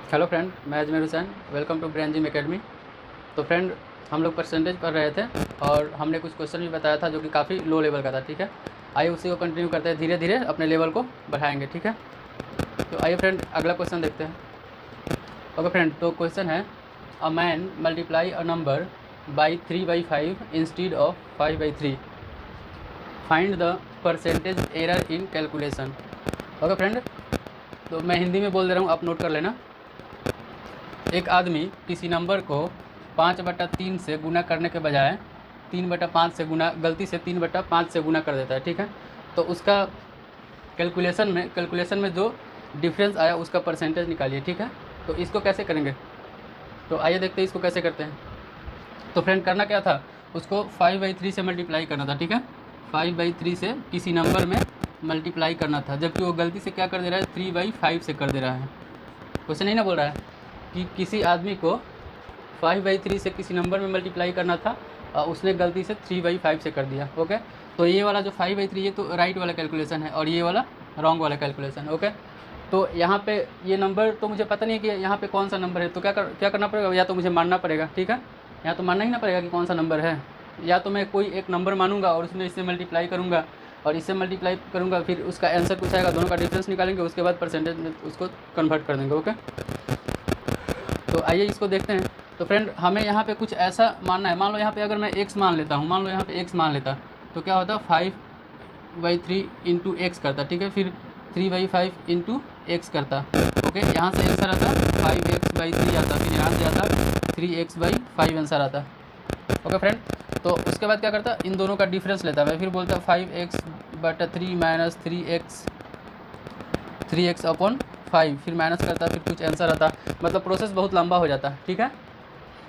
Hello friend, मैं Ajmer Hussain. Welcome to Brain Gym Academy. तो friend, हम लोग परसेंटेज पढ़ रहे थे और हमने कुछ क्वेश्चन भी बताया था जो कि काफ़ी लो लेवल का था। ठीक है, आइए उसी को कंटिन्यू करते हैं, धीरे धीरे अपने लेवल को बढ़ाएंगे। ठीक है, तो आइए फ्रेंड अगला क्वेश्चन देखते हैं। ओके फ्रेंड, तो क्वेश्चन है a man multiply a number by 3/5 instead of 5/3, find the percentage error in calculation. Okay friend, तो मैं हिंदी में बोल दे रहा हूँ, आप नोट कर लेना। एक आदमी किसी नंबर को 5/3 से गुना करने के बजाय 3/5 से गुना, गलती से 3/5 से गुना कर देता है। ठीक है, तो उसका कैलकुलेशन में जो डिफरेंस आया उसका परसेंटेज निकालिए। ठीक है, तो इसको कैसे करेंगे, तो आइए देखते हैं इसको कैसे करते हैं। तो फ्रेंड, करना क्या था, उसको 5/3 से मल्टीप्लाई करना था। ठीक है, 5/3 से किसी नंबर में मल्टीप्लाई करना था, जबकि वो गलती से क्या कर दे रहा है, 3/5 से कर दे रहा है। क्वेश्चन नहीं ना बोल रहा है कि किसी आदमी को 5/3 से किसी नंबर में मल्टीप्लाई करना था और उसने गलती से 3/5 से कर दिया। ओके, तो ये वाला जो 5/3 ये तो राइट वाला कैलकुलेशन है और ये वाला रॉन्ग वाला कैलकुलेशन। ओके, तो यहाँ पे ये नंबर तो मुझे पता नहीं कि यहाँ पे कौन सा नंबर है, तो क्या करना पड़ेगा, या तो मुझे मानना पड़ेगा। ठीक है, या तो मानना ही ना पड़ेगा कि कौन सा नंबर है, या तो मैं कोई एक नंबर मानूंगा और उसमें इससे मल्टीप्लाई करूँगा और इससे मल्टीप्लाई करूँगा, फिर उसका आंसर कुछ आएगा, दोनों का डिफरेंस निकालेंगे, उसके बाद परसेंटेज में उसको कन्वर्ट कर देंगे। ओके, तो आइए इसको देखते हैं। तो फ्रेंड, हमें यहाँ पे कुछ ऐसा मानना है। मान लो यहाँ पे अगर मैं x मान लेता हूँ, मान लो यहाँ पे x मान लेता, तो क्या होता, 5/3 इंटू एक्स करता। ठीक है, फिर 3/5 इंटू एक्स करता। ओके, यहाँ से आंसर आता 5x/3 आता, फिर यहाँ से आता 3x/5 आंसर आता। ओके फ्रेंड, तो उसके बाद क्या करता, इन दोनों का डिफरेंस लेता, मैं फिर बोलता 5x/3 माइनस 3x/5, फिर माइनस करता, फिर कुछ आंसर आता। मतलब प्रोसेस बहुत लंबा हो जाता है। ठीक है,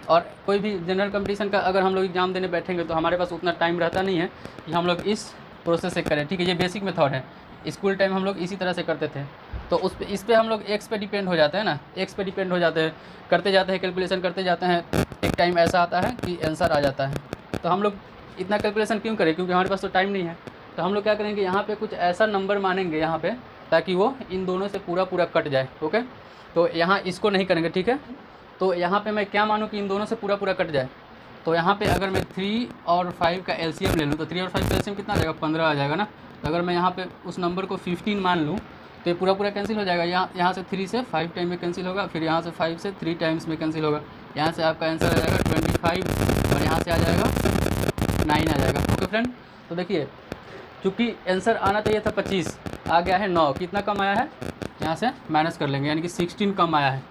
और कोई भी जनरल कंपटीशन का अगर हम लोग एग्जाम देने बैठेंगे तो हमारे पास उतना टाइम रहता नहीं है कि हम लोग इस प्रोसेस से करें। ठीक है, ये बेसिक मेथड है, स्कूल टाइम हम लोग इसी तरह से करते थे। तो इस पर हम लोग एक्स पे डिपेंड हो जाते हैं ना, एक्स पे डिपेंड हो जाते हैं, करते जाते हैं, कैलकुलेशन करते जाते हैं, एक टाइम ऐसा आता है कि आंसर आ जाता है। तो हम लोग इतना कैलकुलेशन क्यों करें, क्योंकि हमारे पास तो टाइम नहीं है। तो हम लोग क्या करेंगे, यहाँ पे कुछ ऐसा नंबर मानेंगे यहाँ पे, ताकि वो इन दोनों से पूरा कट जाए। ओके, तो यहाँ इसको नहीं करेंगे। ठीक है, तो यहाँ पे मैं क्या मानूँ कि इन दोनों से पूरा कट जाए। तो यहाँ पे अगर मैं 3 और 5 का एलसीएम ले लूँ, तो 3 और 5 का एलसीएम कितना आ जाएगा, 15 आ जाएगा ना। तो अगर मैं यहाँ पे उस नंबर को 15 मान लूँ तो ये पूरा कैंसिल हो जाएगा। यहाँ से 3 से 5 टाइम में कैंसिल होगा, फिर यहाँ से 5 से 3 टाइम्स में कैंसिल होगा। यहाँ से आपका आंसर आ जाएगा 25 और यहाँ से आ जाएगा 9 आ जाएगा। ओके फ्रेंड, तो देखिए, चूँकि आंसर आना चाहिए था 25, आ गया है 9, कितना कम आया है, यहाँ से माइनस कर लेंगे, यानी कि 16 कम आया है।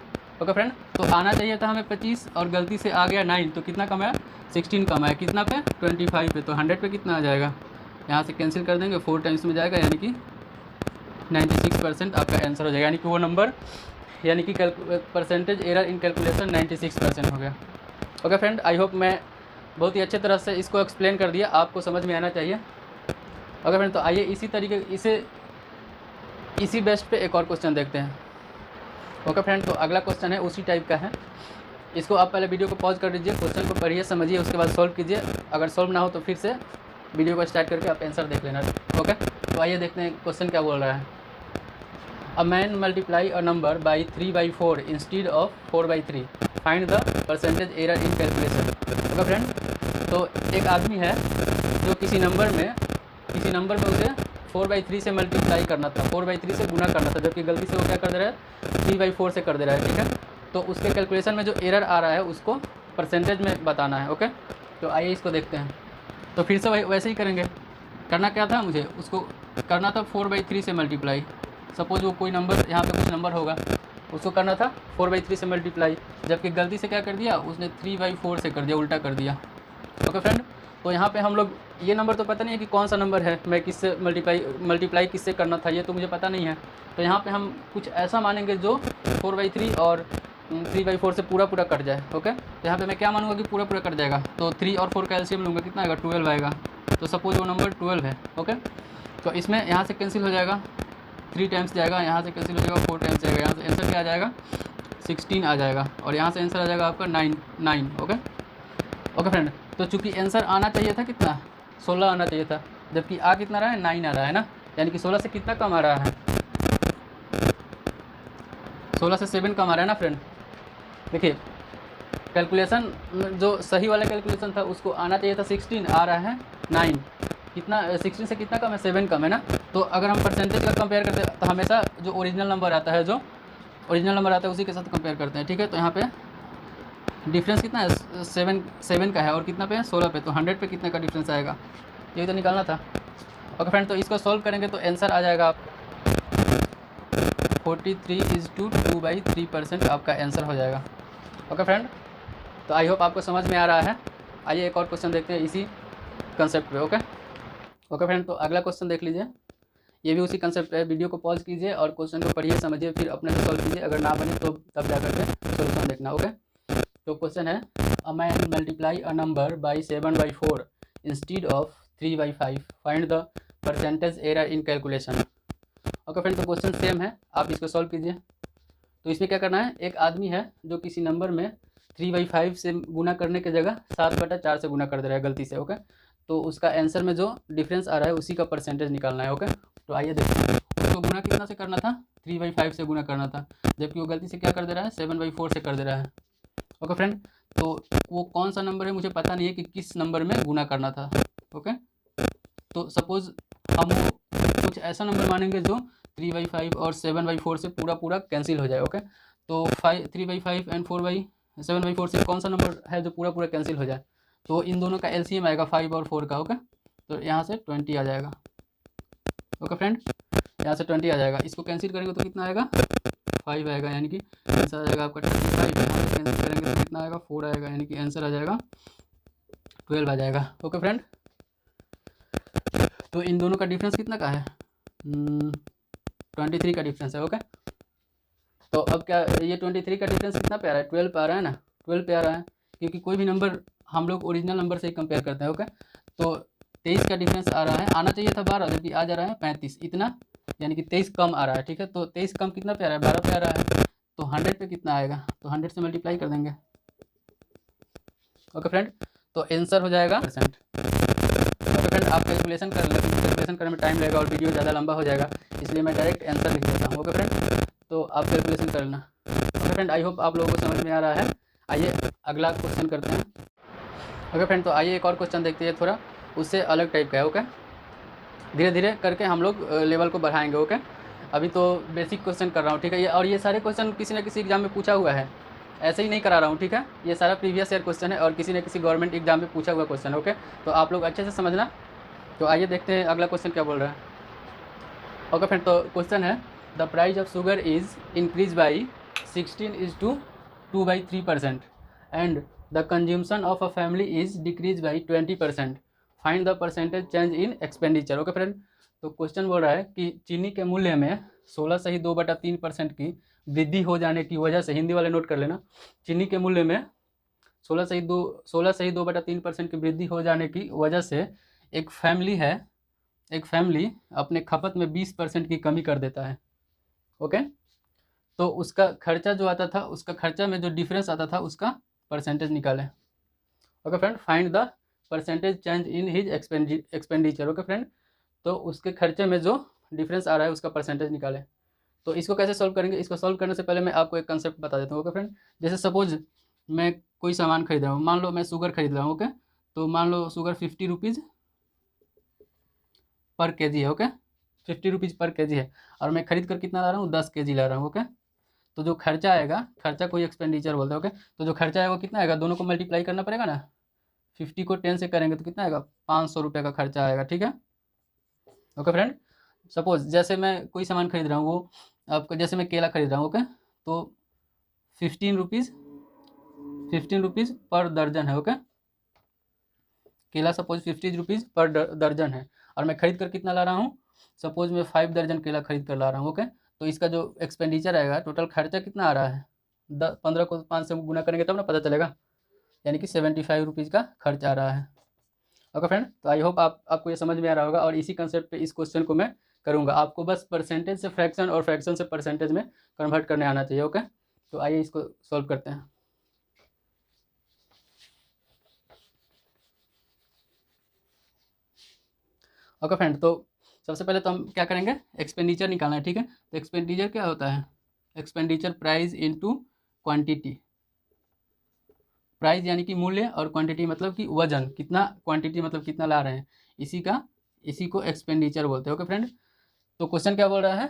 ओके फ्रेंड, तो आना चाहिए था हमें 25 और गलती से आ गया 9, तो कितना कम आया, 16 कम आया, कितना पे, 25 पे। तो 100 पे कितना आ जाएगा, यहाँ से कैंसिल कर देंगे, 4 टाइम्स में जाएगा, यानी कि 96% आपका आंसर हो जाएगा। यानी कि वो नंबर, यानी कि परसेंटेज एरर इन कैलकुलेशन 96% हो गया। ओके फ्रेंड, आई होप मैं बहुत ही अच्छे तरह से इसको एक्सप्लेन कर दिया, आपको समझ में आना चाहिए। ओके फ्रेंड, तो आइए इसी बेस्ट पे एक और क्वेश्चन देखते हैं। ओके फ्रेंड, तो अगला क्वेश्चन है उसी टाइप का है। इसको आप पहले वीडियो को पॉज कर दीजिए, क्वेश्चन को पढ़िए, समझिए, उसके बाद सॉल्व कीजिए। अगर सॉल्व ना हो तो फिर से वीडियो को स्टार्ट करके आप आंसर देख लेना। ओके, तो आइए देखते हैं क्वेश्चन क्या बोल रहा है। A man multiply a number by 3/4 instead of 4/3, find the percentage error in calculation. Okay friend, तो एक आदमी है जो किसी नंबर में उसे 4/3 से मल्टीप्लाई करना था, 4/3 से गुना करना था, जबकि गलती से वो क्या कर दे रहा है, 3/4 से कर दे रहा है। ठीक है, तो उसके कैलकुलेशन में जो एरर आ रहा है उसको परसेंटेज में बताना है। ओके, तो आइए इसको देखते हैं। तो फिर से वैसे ही करेंगे। करना क्या था, मुझे उसको करना था 4/3 से मल्टीप्लाई। सपोज वो कोई नंबर, यहाँ पे कुछ नंबर होगा, उसको करना था 4/3 से मल्टीप्लाई, जबकि गलती से क्या कर दिया, उसने 3/4 से कर दिया, उल्टा कर दिया। ओके फ्रेंड, तो यहाँ पे हम लोग, ये नंबर तो पता नहीं है कि कौन सा नंबर है, मैं किससे मल्टीप्लाई किससे करना था, ये तो मुझे पता नहीं है। तो यहाँ पे हम कुछ ऐसा मानेंगे जो 4/3 और 3/4 से पूरा कट जाए। ओके, तो यहाँ पे मैं क्या मानूंगा कि पूरा कट जाएगा, तो 3 और 4 का एलसीएम लूँगा, कितना आएगा, 12 आएगा। तो सपोज वो नंबर 12 है। ओके, तो इसमें यहाँ से कैंसिल हो जाएगा, 3 टाइम्स जाएगा, यहाँ से कैंसिल हो जाएगा, 4 टाइम्स जाएगा, यहाँ से आंसर क्या आ जाएगा, 16 आ जाएगा, और यहाँ से आंसर आ जाएगा आपका 9। ओके फ्रेंड, तो चूँकि आंसर आना चाहिए था कितना, 16 आना चाहिए था, जबकि आ कितना रहा है, 9 आ रहा है ना, यानी कि 16 से कितना कम आ रहा है, 16 से 7 कम आ रहा है ना फ्रेंड। देखिए कैलकुलेशन जो सही वाला कैलकुलेशन था उसको आना चाहिए था 16, आ रहा है 9। कितना 16 से कितना कम है, 7 कम है ना। तो अगर हम परसेंटेज का कंपेयर करते हैं तो हमेशा जो ओरिजिनल नंबर आता है उसी के साथ कंपेयर करते हैं, ठीक है। तो यहाँ पे डिफरेंस कितना है, 7 का है और कितना पे है, 16 पे। तो 100 पे कितने का डिफरेंस आएगा, ये तो निकालना था। ओके फ्रेंड, तो इसको सॉल्व करेंगे तो आंसर आ जाएगा 43:2/3% आपका आंसर हो जाएगा। ओके फ्रेंड, तो आई होप आपको समझ में आ रहा है। आइए एक और क्वेश्चन देखते हैं इसी कंसेप्ट पे। ओके फ्रेंड, तो अगला क्वेश्चन देख लीजिए, ये भी उसी कंसेप्ट पे है। वीडियो को पॉज कीजिए और क्वेश्चन को पढ़िए, समझिए, फिर अपने से सॉल्व कीजिए। अगर ना बने तो तब जा करके सोल्यूशन देखना। ओके, तो क्वेश्चन है, a man multiply a number by 7/4 instead of 3/5, find the percentage error in calculation. Okay friend, तो क्वेश्चन सेम है, आप इसको सॉल्व कीजिए। तो इसमें क्या करना है, एक आदमी है जो किसी नंबर में 3/5 से गुना करने की जगह 7/4 से गुना कर दे रहा है गलती से। ओके, तो उसका आंसर में जो डिफरेंस आ रहा है उसी का परसेंटेज निकालना है। ओके, तो आइए देखते हैं। उसको गुना कितना से करना था, 3/5 से गुना करना था, जबकि वो गलती से क्या कर दे रहा है, 7/4 से कर दे रहा है। ओके फ्रेंड, तो वो कौन सा नंबर है मुझे पता नहीं है कि किस नंबर में गुना करना था। ओके, तो सपोज हम कुछ ऐसा नंबर मानेंगे जो 3/5 और 7/4 से पूरा कैंसिल हो जाए। ओके, तो 3/5 एंड 7/4 से कौन सा नंबर है जो पूरा कैंसिल हो जाए, तो इन दोनों का एलसीएम आएगा 5 और 4 का। ओके, तो यहाँ से 20 आ जाएगा। ओके फ्रेंड, यहाँ से 20 आ जाएगा, इसको कैंसिल करेंगे तो कितना आएगा, 5 आएगा, यानी कि आंसर आ जाएगा आपका 35। यहाँ से कैंसिल करेंगे तो कितना आएगा, 4 आएगा, यानी कि आंसर आ जाएगा 12 आ जाएगा। ओके फ्रेंड, तो इन दोनों का डिफरेंस कितना का है, 23 का डिफरेंस है। ओके, तो अब क्या, ये 23 का डिफरेंस कितना पे आ रहा है, 12 पे आ रहा है ना, 12 पे आ रहा है, क्योंकि कोई भी नंबर हम लोग ओरिजिनल नंबर से ही कंपेयर करते हैं। ओके, तो 23 का डिफरेंस आ रहा है, आना चाहिए था 12, जबकि आ जा रहा है 35, इतना, यानी कि 23 कम आ रहा है। ठीक है, तो 23 कम कितना पे आ रहा है, 12 पे आ रहा है, तो 100 पे कितना आएगा, तो 100 से मल्टीप्लाई कर देंगे। ओके फ्रेंड, तो आंसर हो जाएगा %। ओके फ्रेंड, आप कैलकुलेशन कर लें, कैलकुलेशन करने में टाइम लगेगा और वीडियो ज़्यादा लंबा हो जाएगा, इसलिए मैं डायरेक्ट आंसर लिख देता हूँ। ओके फ्रेंड, तो आप कैलकुलेशन कर लेना। ओके फ्रेंड, आई होप आप लोगों को समझ में आ रहा है। आइए अगला क्वेश्चन करते हैं। ओके फ्रेंड, तो आइए एक और क्वेश्चन देखते हैं, थोड़ा उससे अलग टाइप का है। ओके, धीरे धीरे करके हम लोग लेवल को बढ़ाएंगे। ओके, अभी तो बेसिक क्वेश्चन कर रहा हूँ, ठीक है। और ये सारे क्वेश्चन किसी न किसी एग्जाम में पूछा हुआ है, ऐसे ही नहीं करा रहा हूँ, ठीक है। ये सारा प्रीवियस ईयर क्वेश्चन है और किसी न किसी गवर्नमेंट एग्जाम में पूछा हुआ क्वेश्चन है। ओके, तो आप लोग अच्छे से समझना। तो आइए देखते हैं अगला क्वेश्चन क्या बोल रहा है। ओके फ्रेंड, तो क्वेश्चन है, the price of sugar is increase by 16:2/3% and the consumption of a family is decrease by 20%, find the percentage change in expenditure. Okay friend, तो क्वेश्चन बोल रहा है कि चीनी के मूल्य में 16 की वृद्धि हो जाने की वजह से, हिंदी वाले नोट कर लेना, चीनी के मूल्य में 16 की वृद्धि हो जाने की वजह से एक फैमिली अपने खपत में 20% की कमी कर देता है। ओके, तो उसका खर्चा जो आता था, उसका खर्चा में जो डिफरेंस आता था उसका परसेंटेज निकालें। Okay friend, find the percentage change in his expenditure. Okay friend, तो उसके खर्चे में जो डिफरेंस आ रहा है उसका परसेंटेज निकालें। तो इसको कैसे सॉल्व करेंगे, इसको सॉल्व करने से पहले मैं आपको एक कंसेप्ट बता देता हूँ। ओके फ्रेंड, जैसे सपोज मैं कोई सामान खरीद रहा हूँ, मान लो मैं शुगर खरीद रहा हूँ। ओके, तो मान लो शुगर 50 रुपीज़ पर केजी है। ओके, 50 रुपीज़ पर केजी है और मैं खरीद कर कितना ला रहा हूँ, 10 केजी ला रहा हूँ। ओके, तो जो खर्चा आएगा, खर्चा कोई एक्सपेंडिचर बोलते हैं। ओके, तो जो खर्चा आएगा वो कितना आएगा, दोनों को मल्टीप्लाई करना पड़ेगा ना, 50 को 10 से करेंगे तो कितना आएगा, 500 रुपये का खर्चा आएगा। ठीक है। ओके फ्रेंड, सपोज जैसे मैं कोई सामान खरीद रहा हूँ, वो आपको, जैसे मैं केला खरीद रहा हूँ। ओके, तो 15 रुपीज़ पर दर्जन है। ओके, केला सपोज 50 रुपीज़ पर दर्जन है और मैं खरीद कर कितना ला रहा हूँ, सपोज मैं 5 दर्जन केला खरीद कर ला रहा हूँ। ओके, तो इसका जो एक्सपेंडिचर आएगा, टोटल खर्चा कितना आ रहा है, 15 को 5 से गुना करेंगे तब ना पता चलेगा, यानी कि 75 रुपीज़ का खर्च आ रहा है। ओके फ्रेंड, तो आई होप आपको ये समझ में आ रहा होगा और इसी कंसेप्ट पे इस क्वेश्चन को मैं करूँगा। आपको बस परसेंटेज से फ्रैक्शन और फ्रैक्शन से परसेंटेज में कन्वर्ट करने आना चाहिए। ओके, तो आइए इसको सॉल्व करते हैं। ओके फ्रेंड, तो सबसे पहले तो हम क्या करेंगे, एक्सपेंडिचर निकालना है। ठीक है, तो एक्सपेंडिचर क्या होता है, expenditure price into quantity. Price यानी कि मूल्य और क्वांटिटी मतलब कि वजन, कितना, क्वांटिटी मतलब कितना ला रहे हैं, इसी को एक्सपेंडिचर बोलते हैं। ओके फ्रेंड, तो क्वेश्चन क्या बोल रहा है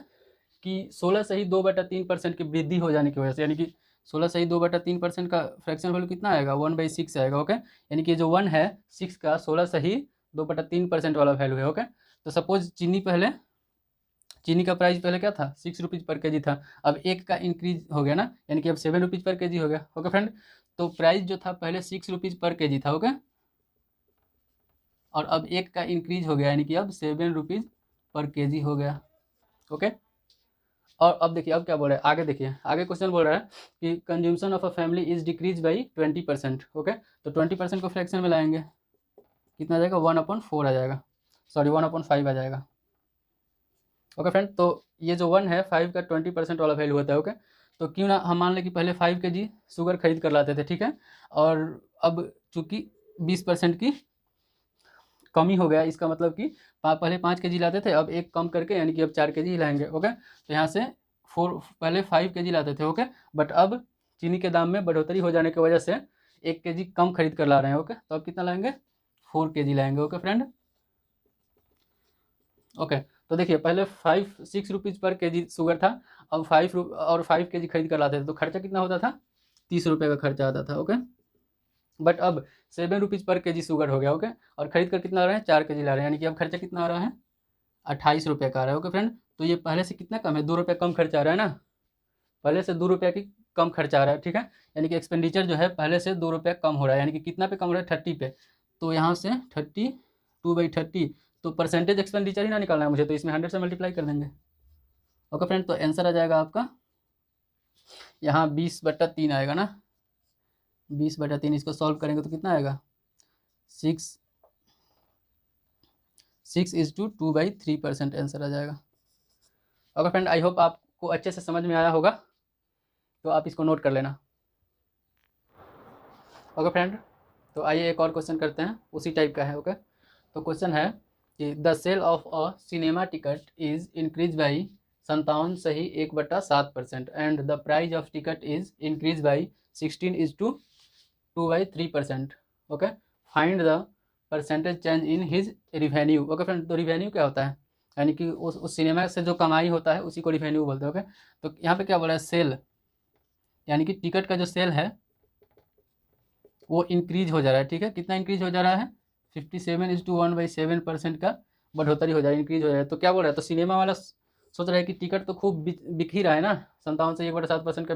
कि 16 सही 2/3% की वृद्धि हो जाने की वजह से, यानी कि 16 सही 2/3% का फ्रैक्शन वैल्यू कितना आएगा, 1/6 आएगा। ओके, यानी कि जो 1 है 6 का 16 सही 2/3% वाला वैल्यू है। ओके, तो सपोज चीनी का प्राइस पहले क्या था, 6 रुपीज़ पर केजी था, अब 1 का इंक्रीज हो गया ना, यानी कि अब 7 रुपीज़ पर केजी हो गया। ओके फ्रेंड, तो प्राइस जो था पहले 6 रुपीज़ पर केजी था। ओके, और अब 1 का इंक्रीज हो गया, यानी कि अब 7 रुपीज़ पर केजी हो गया। ओके, और अब देखिए अब क्या बोल रहा है, आगे देखिए, आगे क्वेश्चन बोल रहा है कि consumption of a family is decrease by 20%। Okay, तो 20% को फ्रैक्शन में लाएंगे, कितना आ जाएगा, 1/4 आ जाएगा, सॉरी 1/5 आ जाएगा। ओके फ्रेंड, तो ये जो 1 है 5 का 20% वाला वैल्यू होता है। ओके, तो क्यों ना हम मान लें कि पहले 5 kg शुगर खरीद कर लाते थे, ठीक है, और अब चूँकि 20% की कमी हो गया, इसका मतलब कि पहले 5 kg लाते थे, अब 1 कम करके यानी कि अब 4 kg ही लाएंगे। ओके, तो यहाँ से पहले 5 kg लाते थे। ओके, बट अब चीनी के दाम में बढ़ोतरी हो जाने की वजह से 1 kg कम खरीद कर ला रहे हैं। ओके, तो अब कितना लाएंगे, 4 kg लाएंगे। ओके फ्रेंड, ओके, तो देखिए पहले 6 रुपीज़ पर केजी शुगर था, अब 5 kg खरीद कर लाते थे, तो खर्चा कितना होता था, 30 रुपये का खर्चा आता था। ओके, बट अब 7 रुपीज़ पर केजी शुगर हो गया। ओके, और खरीद कर कितना आ रहा है, 4 kg ला रहे हैं, यानी कि अब खर्चा कितना आ रहा है, 28 रुपये का आ रहा है। ओके फ्रेंड, तो ये पहले से कितना कम है, 2 रुपये कम खर्चा आ रहा है ना, पहले से 2 रुपये की कम खर्चा आ रहा है। ठीक है, यानी कि एक्सपेंडिचर जो है पहले से 2 रुपये कम हो रहा है, यानी कि कितना पे कम हो रहा है, 30 पे, तो यहाँ से 32/30, तो परसेंटेज एक्सपेंडिचर ही ना निकालना है मुझे, तो इसमें 100 से मल्टीप्लाई कर देंगे। ओके फ्रेंड, तो आंसर आ जाएगा आपका यहाँ 20/3 आएगा ना, 20/3, इसको सॉल्व करेंगे तो कितना आएगा, 6:2/3% आंसर आ जाएगा। ओके फ्रेंड, आई होप आपको अच्छे से समझ में आया होगा, तो आप इसको नोट कर लेना। ओके फ्रेंड, तो आइए एक और क्वेश्चन करते हैं, उसी टाइप का है। ओके, तो क्वेश्चन है कि the sale of a cinema ticket is increase by 57 सही 1/7% and the price of ticket is increase by 16:2/3%। Okay, find the percentage change in his revenue. Okay friend, तो रिवेन्यू क्या होता है, यानी कि उस सिनेमा से जो कमाई होता है उसी को रिवेन्यू बोलते हैं। ओके, तो यहाँ पे क्या बोला है, सेल, यानी कि टिकट का जो सेल है वो इंक्रीज हो जा रहा है। ठीक है, कितना इंक्रीज हो जा रहा है, 57:1/7% का बढ़ोतरी हो जा रहा है, इंक्रीज हो जा रहा है। तो क्या बोल रहा है, तो सिनेमा वाला सोच रहा है कि टिकट तो खूब बिक ही रहा है ना, 57 से 1/7% का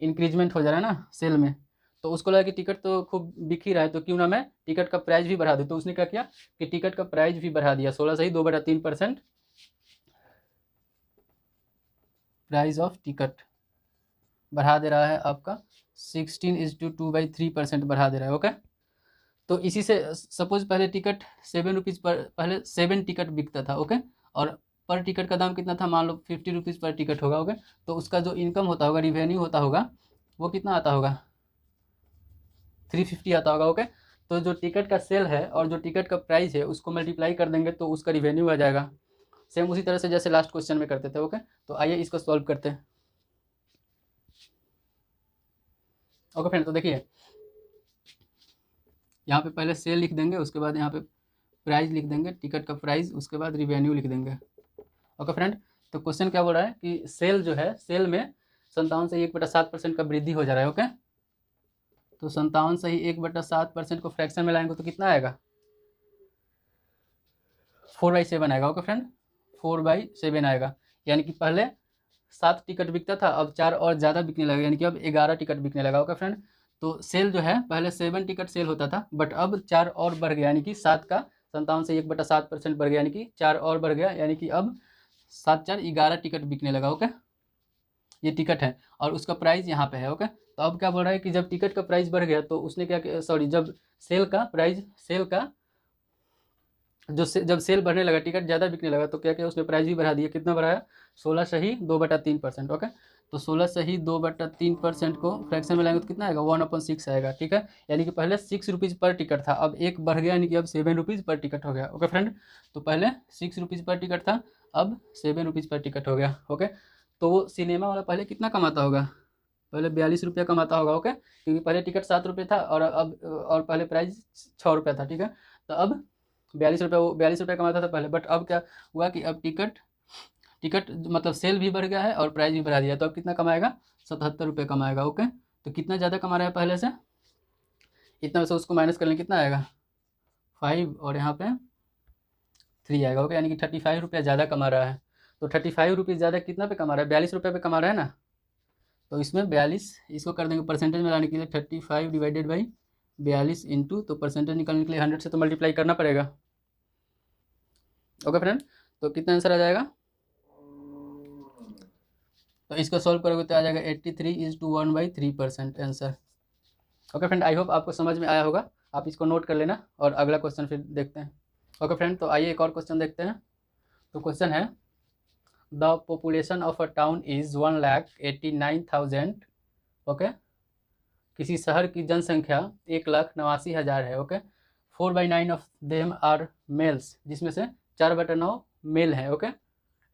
इंक्रीजमेंट हो जा रहा है ना सेल में, तो उसको लगा कि टिकट तो खूब बिक ही रहा है, तो क्यों ना मैं टिकट का प्राइस भी बढ़ा दूँ। तो उसने क्या किया कि टिकट का प्राइस भी बढ़ा दिया, 16 से ही 2/3% प्राइस ऑफ टिकट बढ़ा दे रहा है आपका, 16:2/3% बढ़ा दे रहा है। ओके, तो इसी से सपोज पहले टिकट 7 रुपीज़ पर, पहले 7 टिकट बिकता था। ओके, और पर टिकट का दाम कितना था, मान लो 50 रुपीज़ पर टिकट होगा। ओके, तो उसका जो इनकम होता होगा, रिवेन्यू होता होगा, वो कितना आता होगा, 350 आता होगा। ओके, तो जो टिकट का सेल है और जो टिकट का प्राइस है उसको मल्टीप्लाई कर देंगे तो उसका रिवेन्यू आ जाएगा, सेम उसी तरह से जैसे लास्ट क्वेश्चन में करते थे। ओके, तो आइए इसको सॉल्व करते हैं। ओके फ्रेंड, तो देखिए यहाँ पे पहले सेल लिख देंगे, उसके बाद यहाँ पे प्राइस लिख देंगे, टिकट का प्राइस, उसके बाद रिवेन्यू लिख देंगे। ओके फ्रेंड, तो क्वेश्चन क्या बोल रहा है कि सेल जो है, सेल में 57 से 1/7% का वृद्धि हो जा रहा है। ओके, तो 57 से ही 1/7% को फ्रैक्शन में लाएंगे तो कितना आएगा, 4/7 आएगा। ओके फ्रेंड, 4/7 आएगा, यानी कि पहले 7 टिकट बिकता था, अब 4 और ज़्यादा बिकने लगा, यानी कि अब 11 टिकट बिकने लगा। ओके फ्रेंड, तो सेल जो है पहले 7 टिकट सेल होता था, बट अब 4 और बढ़ गया, यानी कि 7 का 57 से 1/7% बढ़ गया, यानी कि 4 और बढ़ गया, यानी कि अब 7×4 11 टिकट बिकने लगा। ओके, ये टिकट है और उसका प्राइस यहाँ पे है। ओके, तो अब क्या बोल रहा है कि जब टिकट का प्राइस बढ़ गया तो उसने क्या, सॉरी, जब सेल का प्राइस, सेल का जब सेल बढ़ने लगा, टिकट ज़्यादा बिकने लगा, तो क्या क्या उसने प्राइस भी बढ़ा दिया, कितना बढ़ाया, 16 से ही 2/3%। ओके, तो 16 से ही 2/3% को फ्रैक्शन में लाएंगे तो कितना आएगा, 1/6 आएगा। ठीक है, यानी कि पहले 6 रुपीज़ पर टिकट था, अब 1 बढ़ गया, यानी कि अब 7 रुपीज़ पर टिकट हो गया। ओके फ्रेंड, तो पहले 6 रुपीज़ पर टिकट था, अब 7 रुपीज़ पर टिकट हो गया। ओके, तो वो सिनेमा वाला पहले कितना कमाता होगा, पहले 42 रुपया कमाता होगा। ओके, क्योंकि पहले टिकट 7 रुपये था और पहले प्राइस 6 रुपया था। ठीक है, तो अब 42 रुपये, वो 42 रुपये कमाता था पहले, बट अब क्या हुआ कि अब टिकट मतलब सेल भी बढ़ गया है और प्राइस भी बढ़ा दिया, तो अब कितना कमाएगा, 77 रुपये कमाएगा। ओके, तो कितना ज़्यादा कमा रहा है पहले से, इतना में से उसको माइनस कर लें, कितना आएगा 5 और यहाँ पे 3 आएगा। ओके, यानी कि 35 रुपया ज़्यादा कमा रहा है। तो 35 रुपीज़ ज़्यादा कितना पे कमा रहा है, 42 रुपये पे कमा रहा है ना। तो इसमें 42 इसको कर देंगे परसेंटेज में लाने के लिए, 35 डिवाइडेड बाई 42 इंटू, तो परसेंटेज निकालने के लिए 100 से तो मल्टीप्लाई करना पड़ेगा। ओके फ्रेंड, तो कितना आंसर आ जाएगा, तो इसको सॉल्व करोगे तो आ जाएगा 83:1/3% answer. Okay friend, I hope आपको समझ में आया होगा, आप इसको नोट कर लेना और अगला क्वेश्चन फिर देखते हैं। ओके फ्रेंड, तो आइए एक और क्वेश्चन देखते हैं। तो क्वेश्चन है, the population of a town is 1,89,000। Okay, किसी शहर की जनसंख्या 1,89,000 है। Okay, 4/9 of them are males, जिसमें से 4/9 मेल है। Okay,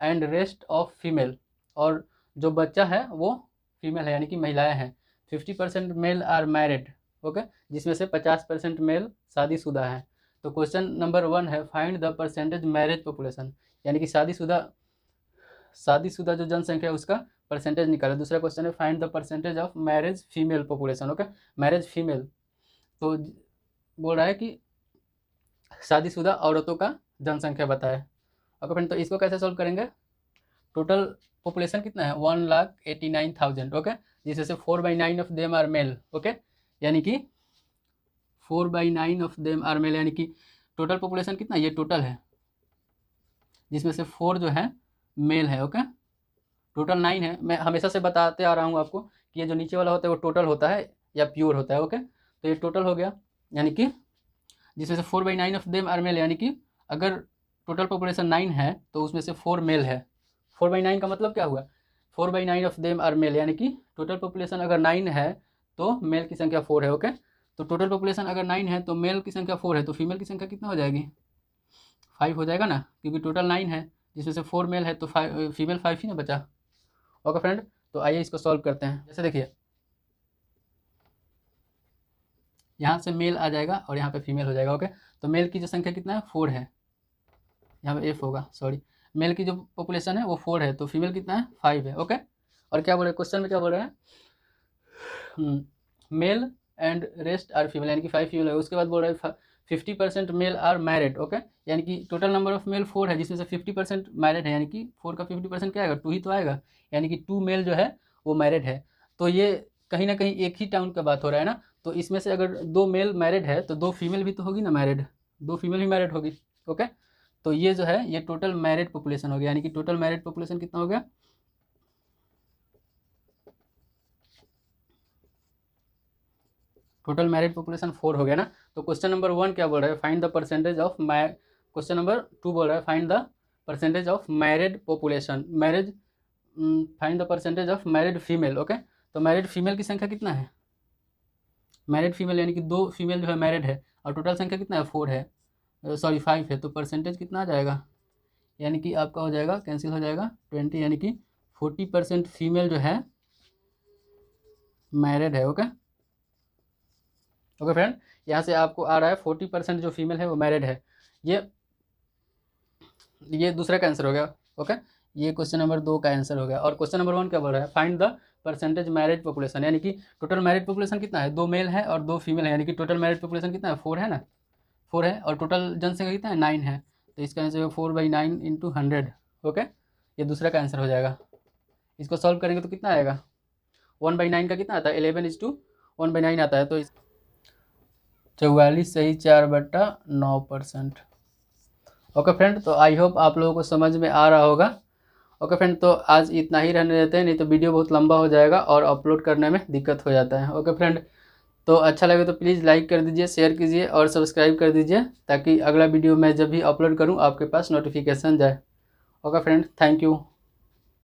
and rest of female, और जो बच्चा है वो फीमेल है यानी कि महिलाएं हैं। 50% मेल आर मैरिड। ओके, जिसमें से 50% मेल शादीशुदा है। तो क्वेश्चन नंबर 1 है, find the percentage marriage population, यानी कि शादीशुदा जो जनसंख्या है उसका परसेंटेज निकाले। दूसरा क्वेश्चन है, find the percentage of marriage female population. Okay, marriage female, तो बोल रहा है कि शादीशुदा औरतों का जनसंख्या बताए। ओके फ्रेंड, तो इसको कैसे सॉल्व करेंगे, टोटल पॉपुलेशन कितना है 1,89,000। ओके, जिसमें से 4/9 of them are male. Okay, यानी कि 4/9 ऑफ देम आर मेल, यानी कि टोटल पॉपुलेशन कितना, ये टोटल है, जिसमें से 4 जो है मेल है। ओके, टोटल 9 है। मैं हमेशा से बताते आ रहा हूँ आपको कि ये जो नीचे वाला होता है वो टोटल होता है या प्योर होता है। ओके, तो ये टोटल हो गया, यानी कि जिसमें से 4/9 ऑफ देम आर मेल, यानी कि अगर टोटल पॉपुलेशन 9 है तो उसमें से 4 मेल है। 4/9 का मतलब क्या हुआ, 4/9 ऑफ देम आर मेल, यानी कि टोटल पॉपुलेशन अगर 9 है तो मेल की संख्या 4 है। ओके, तो टोटल पॉपुलेशन अगर 9 है तो मेल की संख्या 4 है, तो फीमेल की संख्या कितना हो जाएगी, 5 हो जाएगा ना, क्योंकि टोटल 9 है जिसमें से 4 मेल है, तो फीमेल 5 ही ना बचा। ओके फ्रेंड, तो आइए इसको सॉल्व करते हैं। जैसे देखिए, यहाँ से मेल आ जाएगा और यहाँ पे फीमेल हो जाएगा। ओके, तो मेल की जो संख्या कितना है 4 है, यहाँ पे एफ होगा, सॉरी, मेल की जो पॉपुलेशन है वो 4 है, तो फीमेल कितना है 5 है। ओके, और क्या बोल रहे हैं क्वेश्चन में, क्या बोल रहे हैं, male and rest are female, यानी कि 5 फीमेल है। उसके बाद बोल रहे हैं 50% मेल आर मैरिड। ओके, यानी कि टोटल नंबर ऑफ मेल 4 है, जिसमें से 50% मैरिड है, यानी कि 4 का 50% क्या आएगा, 2 ही तो आएगा, यानी कि 2 मेल जो है वो मैरिड है। तो ये कहीं ना कहीं एक ही टाउन का बात हो रहा है ना, तो इसमें से अगर 2 मेल मैरिड है तो 2 फीमेल भी तो होगी ना मैरिड, 2 फीमेल भी मैरिड होगी। ओके, तो ये जो है ये टोटल मैरिड पॉपुलेशन हो गया, यानी कि टोटल मैरिड पॉपुलेशन कितना हो गया, टोटल मैरिड पॉपुलेशन 4 हो गया ना। तो क्वेश्चन नंबर 1 क्या बोल रहा है, find the percentage of question number 2 बोल रहा है find the percentage of married population, find the percentage of married female. Okay, तो मैरिड फीमेल की संख्या कितना है, मैरिड फीमेल यानी कि 2 फीमेल जो है मैरिड है, और टोटल संख्या कितना है 4 है, सॉरी 5 है, तो परसेंटेज कितना आ जाएगा, यानी कि आपका हो जाएगा, कैंसिल हो जाएगा 20, यानी कि 40% फीमेल जो है मैरिड है। ओके, ओके फ्रेंड, यहाँ से आपको आ रहा है 40% जो फीमेल है वो मैरिड है। ये दूसरा का आंसर हो गया। ओके, ये क्वेश्चन नंबर 2 का आंसर हो गया। और क्वेश्चन नंबर 1 क्या बोल रहा है, find the percentage married population, यानी कि टोटल मैरिड पॉपुलेशन कितना है, 2 मेल है और 2 फीमेल है, यानी कि टोटल मैरिड पॉपुलेशन कितना है 4 है ना, 4 है, और टोटल जनसंख्या कितना है 9 है, तो इसका आंसर होगा 4/9 इंटू 100। ओके, ये दूसरा का आंसर हो जाएगा। इसको सॉल्व करेंगे तो कितना आएगा, 1/9 का कितना आता है 11:1/9 आता है, तो 44 सही 4/9%। ओके फ्रेंड, तो आई होप आप लोगों को समझ में आ रहा होगा। ओके फ्रेंड, तो आज इतना ही रहने देते हैं, नहीं तो वीडियो बहुत लंबा हो जाएगा और अपलोड करने में दिक्कत हो जाता है। ओके फ्रेंड, तो अच्छा लगे तो प्लीज़ लाइक कर दीजिए, शेयर कीजिए और सब्सक्राइब कर दीजिए, ताकि अगला वीडियो मैं जब भी अपलोड करूं आपके पास नोटिफिकेशन जाए। Okay friend, thank you.